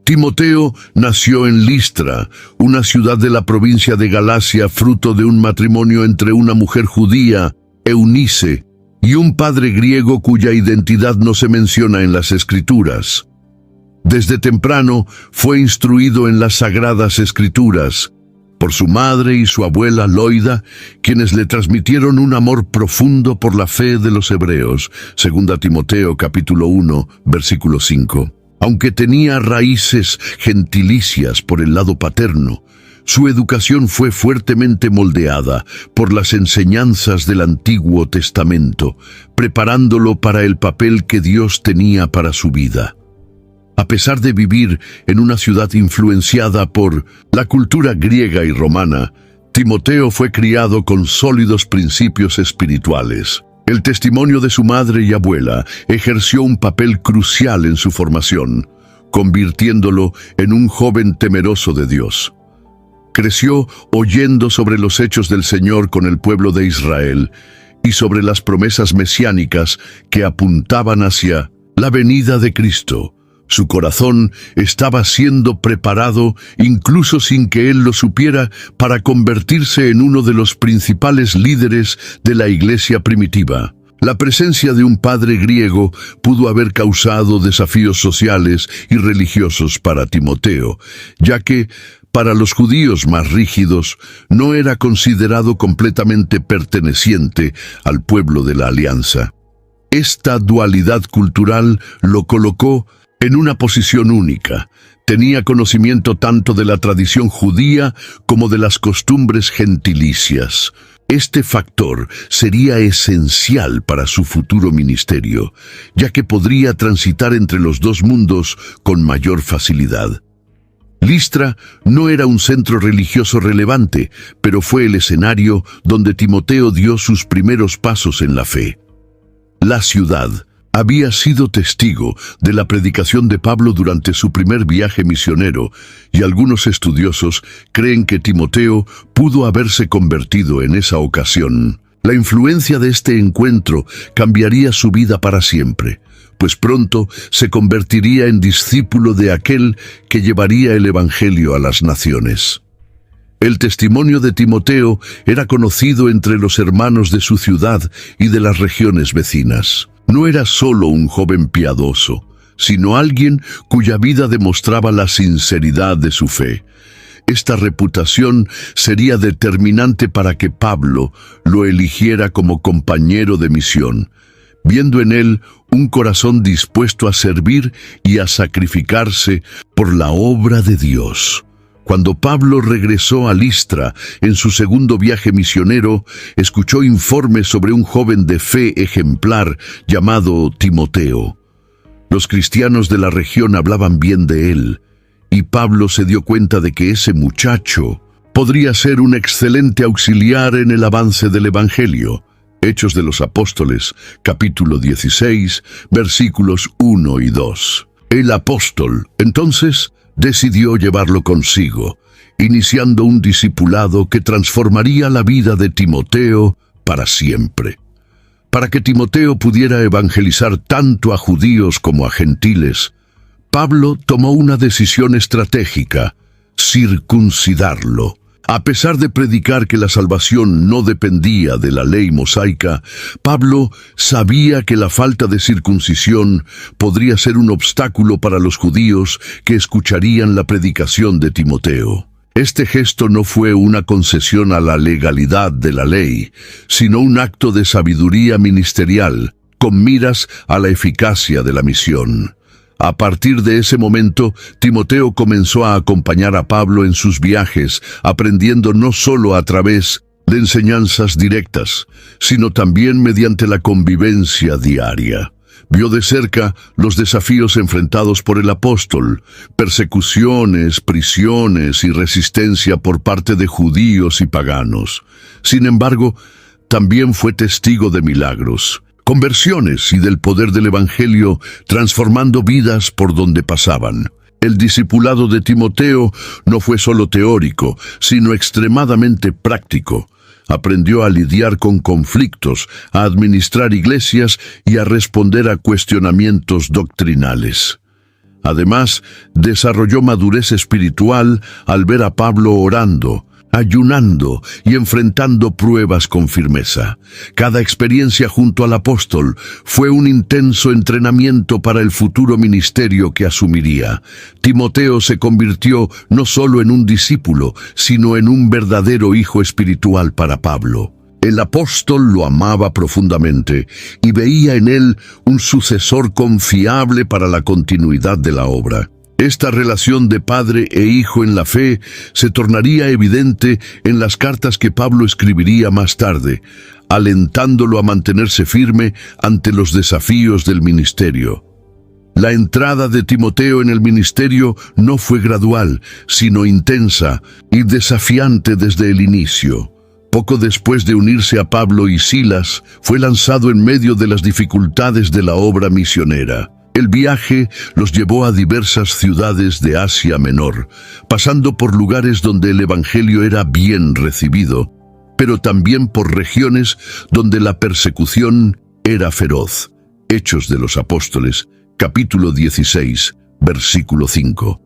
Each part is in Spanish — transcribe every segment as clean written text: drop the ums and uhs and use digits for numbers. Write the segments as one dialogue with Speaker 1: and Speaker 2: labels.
Speaker 1: Timoteo nació en Listra, una ciudad de la provincia de Galacia, fruto de un matrimonio entre una mujer judía, Eunice, y un padre griego cuya identidad no se menciona en las Escrituras. Desde temprano fue instruido en las Sagradas Escrituras por su madre y su abuela Loida, quienes le transmitieron un amor profundo por la fe de los hebreos, 2 Timoteo capítulo 1, versículo 5. Aunque tenía raíces gentilicias por el lado paterno, su educación fue fuertemente moldeada por las enseñanzas del Antiguo Testamento, preparándolo para el papel que Dios tenía para su vida. A pesar de vivir en una ciudad influenciada por la cultura griega y romana, Timoteo fue criado con sólidos principios espirituales. El testimonio de su madre y abuela ejerció un papel crucial en su formación, convirtiéndolo en un joven temeroso de Dios. Creció oyendo sobre los hechos del Señor con el pueblo de Israel y sobre las promesas mesiánicas que apuntaban hacia la venida de Cristo. Su corazón estaba siendo preparado, incluso sin que él lo supiera, para convertirse en uno de los principales líderes de la iglesia primitiva. La presencia de un padre griego pudo haber causado desafíos sociales y religiosos para Timoteo, ya que, para los judíos más rígidos, no era considerado completamente perteneciente al pueblo de la Alianza. Esta dualidad cultural lo colocó en una posición única. Tenía conocimiento tanto de la tradición judía como de las costumbres gentilicias. Este factor sería esencial para su futuro ministerio, ya que podría transitar entre los dos mundos con mayor facilidad. Listra no era un centro religioso relevante, pero fue el escenario donde Timoteo dio sus primeros pasos en la fe. La ciudad había sido testigo de la predicación de Pablo durante su primer viaje misionero, y algunos estudiosos creen que Timoteo pudo haberse convertido en esa ocasión. La influencia de este encuentro cambiaría su vida para siempre, pues pronto se convertiría en discípulo de aquel que llevaría el Evangelio a las naciones. El testimonio de Timoteo era conocido entre los hermanos de su ciudad y de las regiones vecinas. No era solo un joven piadoso, sino alguien cuya vida demostraba la sinceridad de su fe. Esta reputación sería determinante para que Pablo lo eligiera como compañero de misión, viendo en él un corazón dispuesto a servir y a sacrificarse por la obra de Dios. Cuando Pablo regresó a Listra en su segundo viaje misionero, escuchó informes sobre un joven de fe ejemplar llamado Timoteo. Los cristianos de la región hablaban bien de él, y Pablo se dio cuenta de que ese muchacho podría ser un excelente auxiliar en el avance del Evangelio. Hechos de los Apóstoles, capítulo 16, versículos 1 y 2. El apóstol, entonces, decidió llevarlo consigo, iniciando un discipulado que transformaría la vida de Timoteo para siempre. Para que Timoteo pudiera evangelizar tanto a judíos como a gentiles, Pablo tomó una decisión estratégica: circuncidarlo. A pesar de predicar que la salvación no dependía de la ley mosaica, Pablo sabía que la falta de circuncisión podría ser un obstáculo para los judíos que escucharían la predicación de Timoteo. Este gesto no fue una concesión a la legalidad de la ley, sino un acto de sabiduría ministerial, con miras a la eficacia de la misión. A partir de ese momento, Timoteo comenzó a acompañar a Pablo en sus viajes, aprendiendo no solo a través de enseñanzas directas, sino también mediante la convivencia diaria. Vio de cerca los desafíos enfrentados por el apóstol: persecuciones, prisiones y resistencia por parte de judíos y paganos. Sin embargo, también fue testigo de milagros, conversiones y del poder del Evangelio, transformando vidas por donde pasaban. El discipulado de Timoteo no fue solo teórico, sino extremadamente práctico. Aprendió a lidiar con conflictos, a administrar iglesias y a responder a cuestionamientos doctrinales. Además, desarrolló madurez espiritual al ver a Pablo orando, ayunando y enfrentando pruebas con firmeza. Cada experiencia junto al apóstol fue un intenso entrenamiento para el futuro ministerio que asumiría. Timoteo se convirtió no solo en un discípulo, sino en un verdadero hijo espiritual para Pablo. El apóstol lo amaba profundamente y veía en él un sucesor confiable para la continuidad de la obra. Esta relación de padre e hijo en la fe se tornaría evidente en las cartas que Pablo escribiría más tarde, alentándolo a mantenerse firme ante los desafíos del ministerio. La entrada de Timoteo en el ministerio no fue gradual, sino intensa y desafiante desde el inicio. Poco después de unirse a Pablo y Silas, fue lanzado en medio de las dificultades de la obra misionera. El viaje los llevó a diversas ciudades de Asia Menor, pasando por lugares donde el evangelio era bien recibido, pero también por regiones donde la persecución era feroz. Hechos de los Apóstoles, capítulo 16, versículo 5.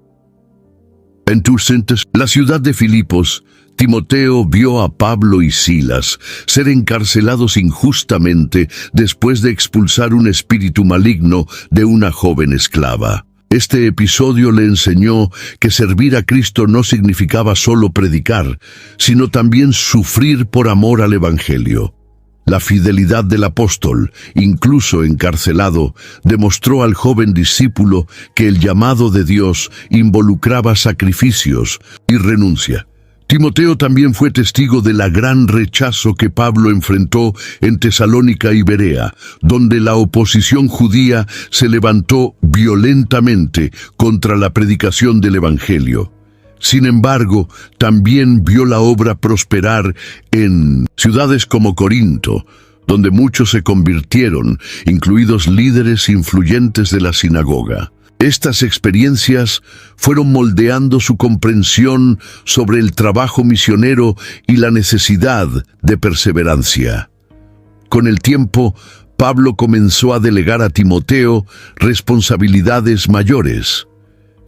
Speaker 1: En Tucentes, la ciudad de Filipos, Timoteo vio a Pablo y Silas ser encarcelados injustamente después de expulsar un espíritu maligno de una joven esclava. Este episodio le enseñó que servir a Cristo no significaba solo predicar, sino también sufrir por amor al Evangelio. La fidelidad del apóstol, incluso encarcelado, demostró al joven discípulo que el llamado de Dios involucraba sacrificios y renuncia. Timoteo también fue testigo de la gran rechazo que Pablo enfrentó en Tesalónica y Berea, donde la oposición judía se levantó violentamente contra la predicación del Evangelio. Sin embargo, también vio la obra prosperar en ciudades como Corinto, donde muchos se convirtieron, incluidos líderes influyentes de la sinagoga. Estas experiencias fueron moldeando su comprensión sobre el trabajo misionero y la necesidad de perseverancia. Con el tiempo, Pablo comenzó a delegar a Timoteo responsabilidades mayores.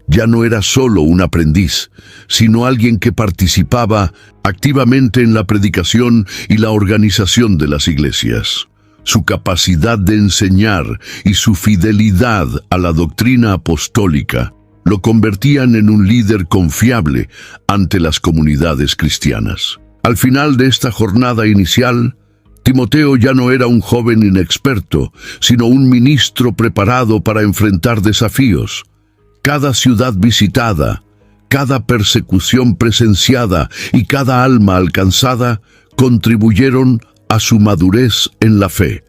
Speaker 1: Ya no era solo un aprendiz, sino alguien que participaba activamente en la predicación y la organización de las iglesias. Su capacidad de enseñar y su fidelidad a la doctrina apostólica lo convertían en un líder confiable ante las comunidades cristianas. Al final de esta jornada inicial, Timoteo ya no era un joven inexperto, sino un ministro preparado para enfrentar desafíos. Cada ciudad visitada, cada persecución presenciada y cada alma alcanzada contribuyeron a su madurez en la fe.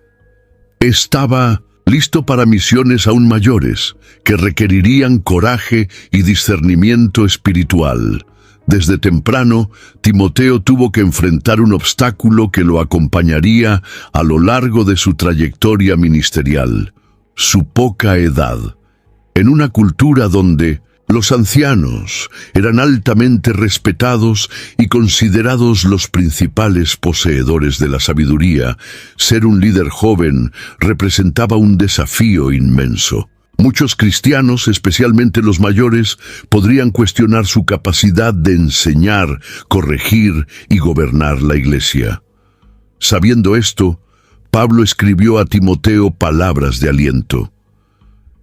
Speaker 1: Estaba listo para misiones aún mayores, que requerirían coraje y discernimiento espiritual. Desde temprano, Timoteo tuvo que enfrentar un obstáculo que lo acompañaría a lo largo de su trayectoria ministerial: su poca edad. En una cultura donde los ancianos eran altamente respetados y considerados los principales poseedores de la sabiduría, ser un líder joven representaba un desafío inmenso. Muchos cristianos, especialmente los mayores, podrían cuestionar su capacidad de enseñar, corregir y gobernar la iglesia. Sabiendo esto, Pablo escribió a Timoteo palabras de aliento.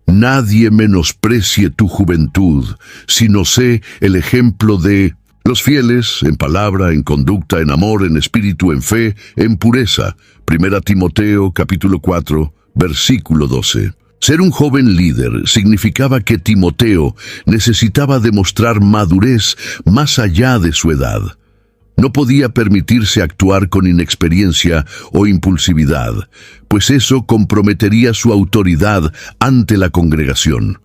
Speaker 1: Nadie menosprecie tu juventud, sino sé el ejemplo de los fieles en palabra, en conducta, en amor, en espíritu, en fe, en pureza. 1 Timoteo capítulo 4, versículo 12. Ser un joven líder significaba que Timoteo necesitaba demostrar madurez más allá de su edad. No podía permitirse actuar con inexperiencia o impulsividad, pues eso comprometería su autoridad ante la congregación.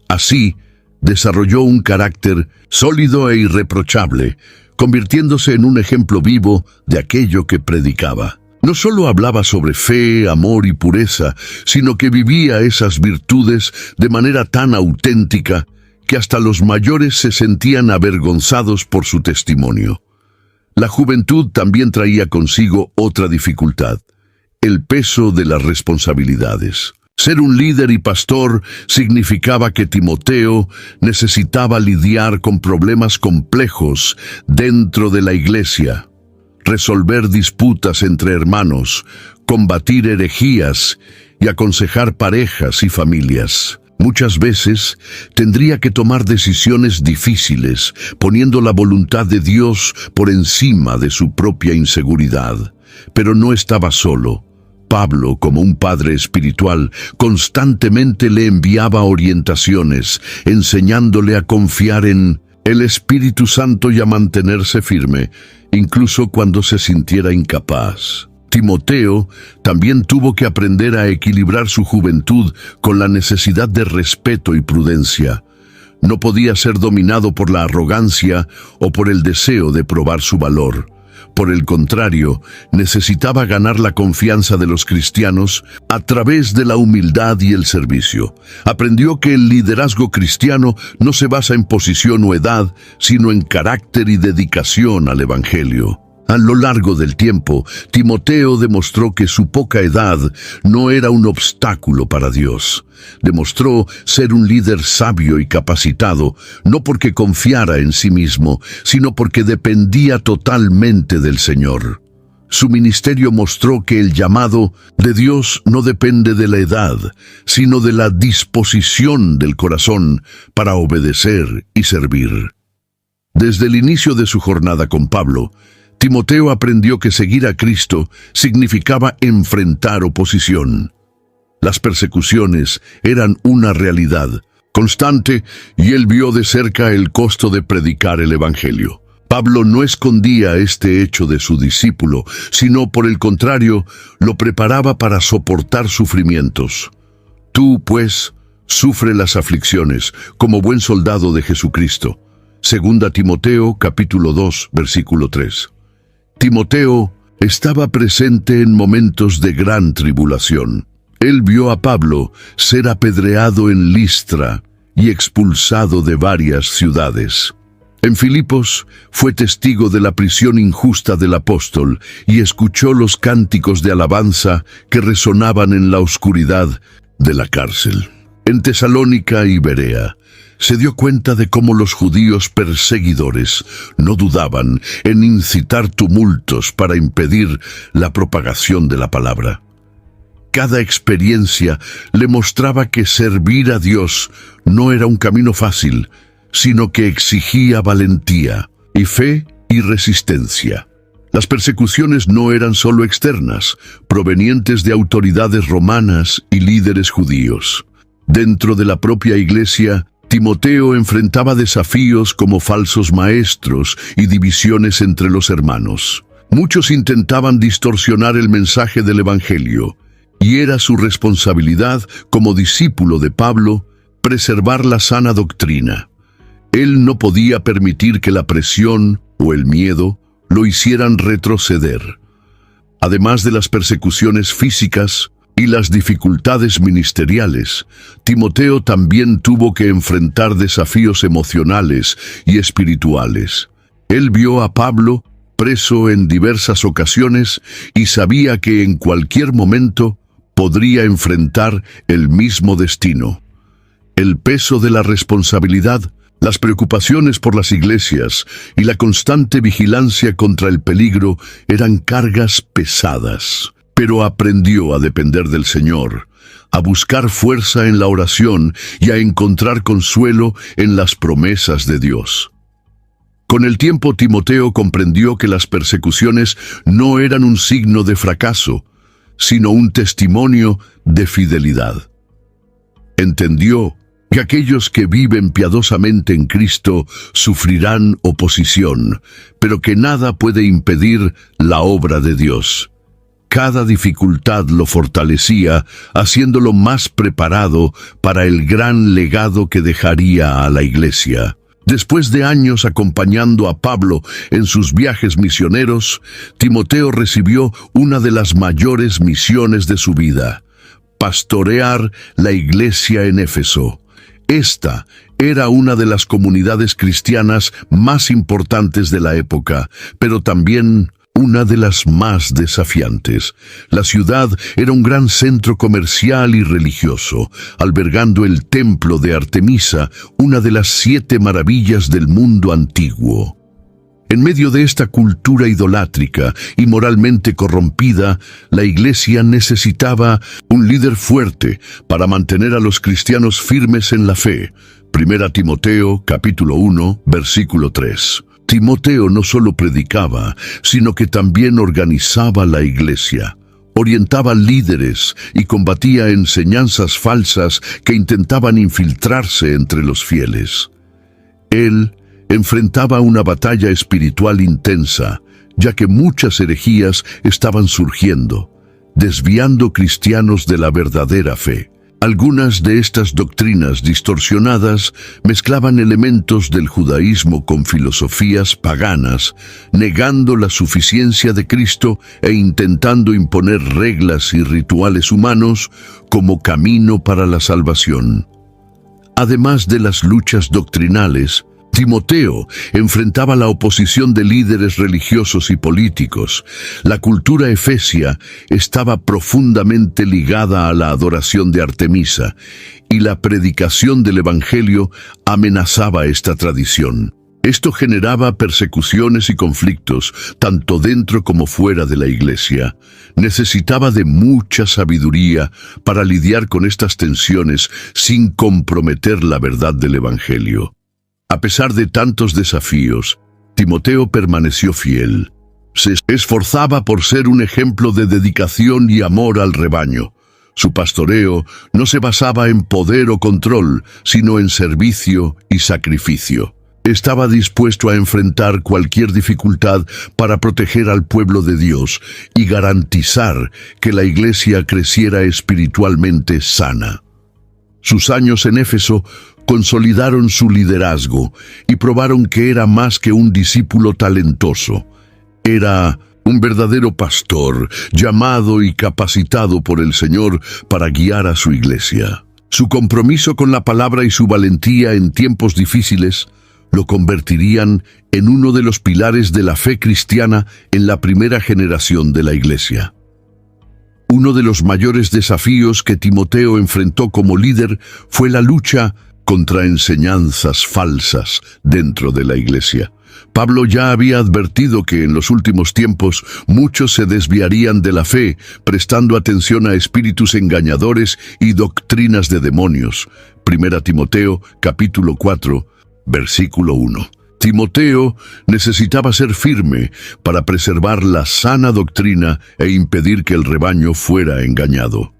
Speaker 1: Así, desarrolló un carácter sólido e irreprochable, convirtiéndose en un ejemplo vivo de aquello que predicaba. No solo hablaba sobre fe, amor y pureza, sino que vivía esas virtudes de manera tan auténtica que hasta los mayores se sentían avergonzados por su testimonio. La juventud también traía consigo otra dificultad: el peso de las responsabilidades. Ser un líder y pastor significaba que Timoteo necesitaba lidiar con problemas complejos dentro de la iglesia, resolver disputas entre hermanos, combatir herejías y aconsejar parejas y familias. Muchas veces tendría que tomar decisiones difíciles, poniendo la voluntad de Dios por encima de su propia inseguridad. Pero no estaba solo. Pablo, como un padre espiritual, constantemente le enviaba orientaciones, enseñándole a confiar en el Espíritu Santo y a mantenerse firme, incluso cuando se sintiera incapaz. Timoteo también tuvo que aprender a equilibrar su juventud con la necesidad de respeto y prudencia. No podía ser dominado por la arrogancia o por el deseo de probar su valor. Por el contrario, necesitaba ganar la confianza de los cristianos a través de la humildad y el servicio. Aprendió que el liderazgo cristiano no se basa en posición o edad, sino en carácter y dedicación al Evangelio. A lo largo del tiempo, Timoteo demostró que su poca edad no era un obstáculo para Dios. Demostró ser un líder sabio y capacitado, no porque confiara en sí mismo, sino porque dependía totalmente del Señor. Su ministerio mostró que el llamado de Dios no depende de la edad, sino de la disposición del corazón para obedecer y servir. Desde el inicio de su jornada con Pablo, Timoteo aprendió que seguir a Cristo significaba enfrentar oposición. Las persecuciones eran una realidad constante y él vio de cerca el costo de predicar el Evangelio. Pablo no escondía este hecho de su discípulo, sino por el contrario, lo preparaba para soportar sufrimientos. Tú, pues, sufre las aflicciones como buen soldado de Jesucristo. Segunda Timoteo, capítulo 2, versículo 3. Timoteo estaba presente en momentos de gran tribulación. Él vio a Pablo ser apedreado en Listra y expulsado de varias ciudades. En Filipos fue testigo de la prisión injusta del apóstol y escuchó los cánticos de alabanza que resonaban en la oscuridad de la cárcel. En Tesalónica y Berea se dio cuenta de cómo los judíos perseguidores no dudaban en incitar tumultos para impedir la propagación de la palabra. Cada experiencia le mostraba que servir a Dios no era un camino fácil, sino que exigía valentía y fe y resistencia. Las persecuciones no eran solo externas, provenientes de autoridades romanas y líderes judíos. Dentro de la propia iglesia, Timoteo enfrentaba desafíos como falsos maestros y divisiones entre los hermanos. Muchos intentaban distorsionar el mensaje del Evangelio, y era su responsabilidad como discípulo de Pablo preservar la sana doctrina. Él no podía permitir que la presión o el miedo lo hicieran retroceder. Además de las persecuciones físicas y las dificultades ministeriales, Timoteo también tuvo que enfrentar desafíos emocionales y espirituales. Él vio a Pablo preso en diversas ocasiones y sabía que en cualquier momento podría enfrentar el mismo destino. El peso de la responsabilidad, las preocupaciones por las iglesias y la constante vigilancia contra el peligro eran cargas pesadas. Pero aprendió a depender del Señor, a buscar fuerza en la oración y a encontrar consuelo en las promesas de Dios. Con el tiempo, Timoteo comprendió que las persecuciones no eran un signo de fracaso, sino un testimonio de fidelidad. Entendió que aquellos que viven piadosamente en Cristo sufrirán oposición, pero que nada puede impedir la obra de Dios. Cada dificultad lo fortalecía, haciéndolo más preparado para el gran legado que dejaría a la iglesia. Después de años acompañando a Pablo en sus viajes misioneros, Timoteo recibió una de las mayores misiones de su vida: pastorear la iglesia en Éfeso. Esta era una de las comunidades cristianas más importantes de la época, pero también una de las más desafiantes. La ciudad era un gran centro comercial y religioso, albergando el templo de Artemisa, una de las 7 maravillas del mundo antiguo. En medio de esta cultura idolátrica y moralmente corrompida, la Iglesia necesitaba un líder fuerte para mantener a los cristianos firmes en la fe. 1 Timoteo, capítulo 1, versículo 3. Timoteo no solo predicaba, sino que también organizaba la Iglesia. Orientaba líderes y combatía enseñanzas falsas que intentaban infiltrarse entre los fieles. Él enfrentaba una batalla espiritual intensa, ya que muchas herejías estaban surgiendo, desviando cristianos de la verdadera fe. Algunas de estas doctrinas distorsionadas mezclaban elementos del judaísmo con filosofías paganas, negando la suficiencia de Cristo e intentando imponer reglas y rituales humanos como camino para la salvación. Además de las luchas doctrinales, Timoteo enfrentaba la oposición de líderes religiosos y políticos. La cultura efesia estaba profundamente ligada a la adoración de Artemisa, y la predicación del Evangelio amenazaba esta tradición. Esto generaba persecuciones y conflictos, tanto dentro como fuera de la Iglesia. Necesitaba de mucha sabiduría para lidiar con estas tensiones sin comprometer la verdad del Evangelio. A pesar de tantos desafíos, Timoteo permaneció fiel. Se esforzaba por ser un ejemplo de dedicación y amor al rebaño. Su pastoreo no se basaba en poder o control, sino en servicio y sacrificio. Estaba dispuesto a enfrentar cualquier dificultad para proteger al pueblo de Dios y garantizar que la Iglesia creciera espiritualmente sana. Sus años en Éfeso consolidaron su liderazgo y probaron que era más que un discípulo talentoso. Era un verdadero pastor, llamado y capacitado por el Señor para guiar a su Iglesia. Su compromiso con la palabra y su valentía en tiempos difíciles lo convertirían en uno de los pilares de la fe cristiana en la primera generación de la Iglesia. Uno de los mayores desafíos que Timoteo enfrentó como líder fue la lucha contra enseñanzas falsas dentro de la Iglesia. Pablo ya había advertido que en los últimos tiempos muchos se desviarían de la fe, prestando atención a espíritus engañadores y doctrinas de demonios. 1 Timoteo, capítulo 4, versículo 1. Timoteo necesitaba ser firme para preservar la sana doctrina e impedir que el rebaño fuera engañado.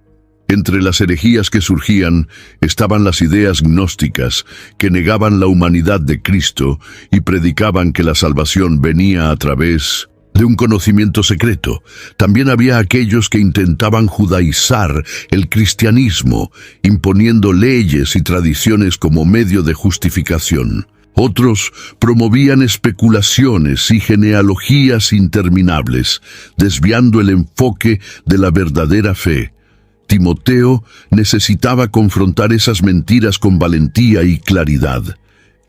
Speaker 1: Entre las herejías que surgían estaban las ideas gnósticas, que negaban la humanidad de Cristo y predicaban que la salvación venía a través de un conocimiento secreto. También había aquellos que intentaban judaizar el cristianismo, imponiendo leyes y tradiciones como medio de justificación. Otros promovían especulaciones y genealogías interminables, desviando el enfoque de la verdadera fe. Timoteo necesitaba confrontar esas mentiras con valentía y claridad.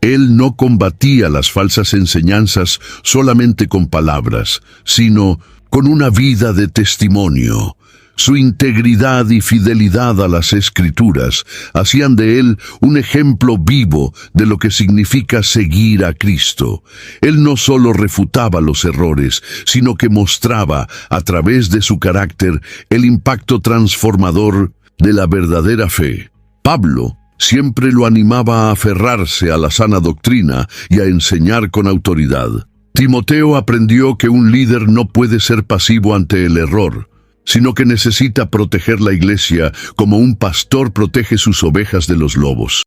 Speaker 1: Él no combatía las falsas enseñanzas solamente con palabras, sino con una vida de testimonio. Su integridad y fidelidad a las Escrituras hacían de él un ejemplo vivo de lo que significa seguir a Cristo. Él no solo refutaba los errores, sino que mostraba, a través de su carácter, el impacto transformador de la verdadera fe. Pablo siempre lo animaba a aferrarse a la sana doctrina y a enseñar con autoridad. Timoteo aprendió que un líder no puede ser pasivo ante el error, sino que necesita proteger la Iglesia como un pastor protege sus ovejas de los lobos.